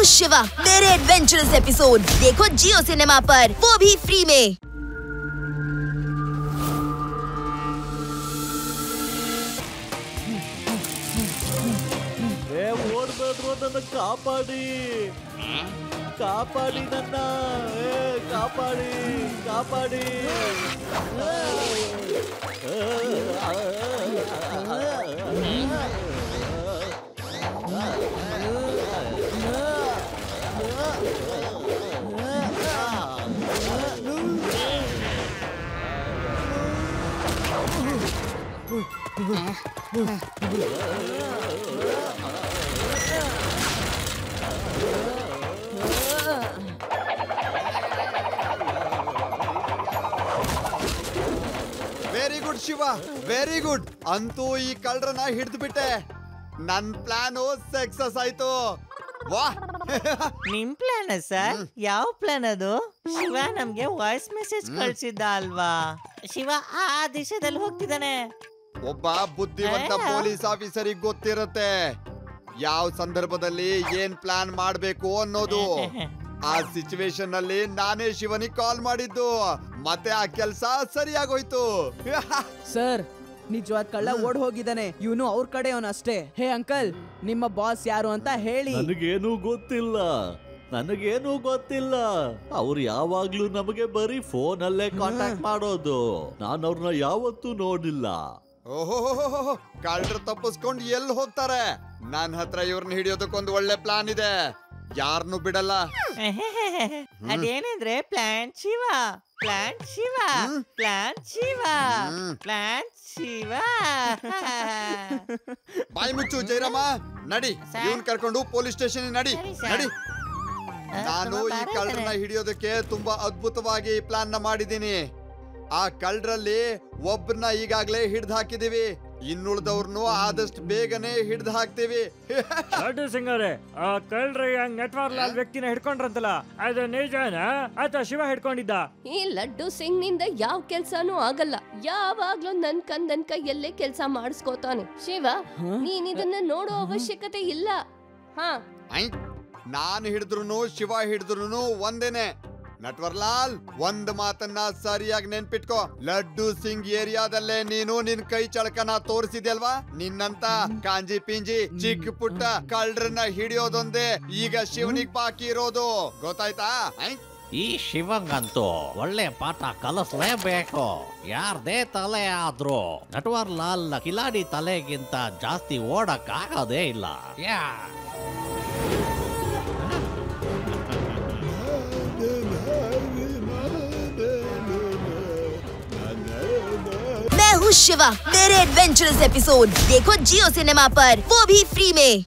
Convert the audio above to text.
शिवा मेरे adventurous episode देखो जियो cinema पर, वो भी फ्री में। ನನ್ನ ಕಾಪಾಡಿ ಕಾಪಾಡಿ ನನ್ನ ಕಾಪಾಡಿ ಕಾಪಾಡಿ very good Shiva, very good. ಅಂತೂ ಈ ಕಳ್ಳರನ್ನ ಹಿಡಿದು ಬಿಟ್ಟೆ. ನನ್ ಪ್ಲಾನ್ ಸಕ್ಸಸ್ ಆಯ್ತು. ವಾಹ್, ನಿಮ್ ಪ್ಲಾನ್ ಸರ್? ಯಾವ ಪ್ಲಾನ್ ಅದು? ಶಿವ ನಮ್ಗೆ ವಾಯ್ಸ್ ಮೆಸೇಜ್ ಕಳ್ಸಿದ್ದ ಅಲ್ವಾ? ಶಿವ ಆ ದಿಶೆದಲ್ಲಿ ಹೋಗ್ತಿದ್ದಾನೆ. ಒಬ್ಬ ಬುದ್ಧಿವಂತ ಪೊಲೀಸ್ ಆಫೀಸರಿಗೆ ಗೊತ್ತಿರುತ್ತೆ ಯಾವ ಸಂದರ್ಭದಲ್ಲಿ ಏನ್ ಪ್ಲಾನ್ ಮಾಡ್ಬೇಕು ಅನ್ನೋದು. ಆ ಸಿಚುವೇಶನ್ ಅಲ್ಲಿ ನಾನೇ ಶಿವನಿಗೆ ಕಾಲ್ ಮಾಡಿದ್ದು, ಮತ್ತೆ ಆ ಕೆಲಸ ಸರಿಯಾಗೋಯ್ತು. ಸರ್, ನಿಜವಾದ ಕಳ್ಳ ಓಡ್ ಹೋಗಿದ್ದಾನೆ. ಇವನು ಅವ್ರ ಕಡೆ ಅವನಷ್ಟೇ. ಹೇ ಅಂಕಲ್, ನಿಮ್ಮ ಬಾಸ್ ಯಾರು ಅಂತ ಹೇಳಿ. ನನಗೇನು ಗೊತ್ತಿಲ್ಲ. ಅವ್ರು ಯಾವಾಗ್ಲೂ ನಮಗೆ ಬರೀ ಫೋನ್ ಅಲ್ಲೇ ಕಾಂಟ್ಯಾಕ್ಟ್ ಮಾಡೋದು. ನಾನು ಅವ್ರನ್ನ ಯಾವತ್ತೂ ನೋಡಿಲ್ಲ. ಓಹೋ, ಕಳ್ಳರು ತಪ್ಪಿಸ್ಕೊಂಡು ಎಲ್ಲಿ ಹೋಗ್ತಾರೆ? ನನ್ನ ಹತ್ರ ಇವ್ರನ್ನ ಹಿಡಿಯೋದಕ್ಕೊಂದು ಒಳ್ಳೆ ಪ್ಲಾನ್ ಇದೆ. ಯಾರನ್ನು ಬಿಡಲ್ಲ. ಅದೇನಂದ್ರೆ plan Shiva, plan Shiva, plan Shiva, plan Shiva. ಬಾಯಿ ಮುಚ್ಚು ಜಯರಾಮ, ನಡಿ. ಇವನ್ ಕರ್ಕೊಂಡು ಪೊಲೀಸ್ ಸ್ಟೇಷನ್ ನಡಿ. ನಾನು ಈ ಕಳ್ಳರನ್ನ ಹಿಡಿಯೋದಕ್ಕೆ ತುಂಬಾ ಅದ್ಭುತವಾಗಿ ಪ್ಲಾನ್ ಮಾಡಿದ್ದೀನಿ. ಆ ಕಳ್ಳರಲ್ಲಿ ಒಬ್ಬರನ್ನ ಈಗಾಗ್ಲೇ ಹಿಡ್ದು ಹಾಕಿದೀವಿ. ಇನ್ನುಳಿದವ್ರನ್ನು ಆದಷ್ಟು ಬೇಗನೆ ಹಿಡ್ದು ಹಾಕ್ತೀವಿ. ಲಡ್ಡು ಸಿಂಗರೇ, ಆ ಕಳ್ಳರಿಗೆ ನೆಟ್ವರ್ಕ್ ಲಾಲ್ ವ್ಯಕ್ತಿನ ಹಿಡ್ಕೊಂಡ್ರಂತಲ್ಲ, ಅದು ನಿಜನಾ ಅಥವಾ ಶಿವ ಹಿಡ್ಕೊಂಡಿದ್ದ? ಈ ಲಡ್ಡು ಸಿಂಗ್ ನಿಂದ ಯಾವ ಕೆಲ್ಸಾನು ಆಗಲ್ಲ. ಯಾವಾಗ್ಲೂ ನನ್ ಕೈಯಲ್ಲೇ ಕೆಲ್ಸ ಮಾಡಿಸ್ಕೋತಾನೆ. ಶಿವ, ನೀನ್ ಇದನ್ನ ನೋಡೋ ಅವಶ್ಯಕತೆ ಇಲ್ಲ. ನಾನು ಹಿಡಿದ್ರು ಶಿವ ಹಿಡಿದ್ರು ಒಂದೇನೆ. ನಟ್ವರ್ಲಾಲ್, ಒಂದ್ ಮಾತನ್ನ ಸರಿಯಾಗಿ ನೆನ್ಪಿಟ್ಕೋ. ಲಡ್ಡು ಸಿಂಗ್ ಏರಿಯಾದಲ್ಲೇ ನೀನು ನಿನ್ ಕೈ ಚಳಕನ ತೋರಿಸಿದ್ಯಲ್ವಾ? ನಿನ್ನಂತ ಕಾಂಜಿ ಪಿಂಜಿ ಚಿಕ್ಕ ಪುಟ್ಟ ಕಳ್ಳರನ್ನ ಹಿಡಿಯೋದೊಂದೇ ಈಗ ಶಿವನಿಗೆ ಬಾಕಿ ಇರೋದು. ಗೊತ್ತಾಯ್ತಾ? ಈ ಶಿವಂಗಂತೂ ಒಳ್ಳೆ ಪಾಠ ಕಲಿಸ್ಲೇಬೇಕು. ಯಾರ್ದೇ ತಲೆ ಆದ್ರೂ ನಟ್ವರ್ಲಾಲ್ ಕಿಲಾಡಿ ತಲೆಗಿಂತ ಜಾಸ್ತಿ ಓಡಕ್ ಆಗೋದೇ ಇಲ್ಲ. मैं हूँ शिवा मेरे एडवेंचरस एपिसोड देखो जियो सिनेमा पर, वो भी फ्री में।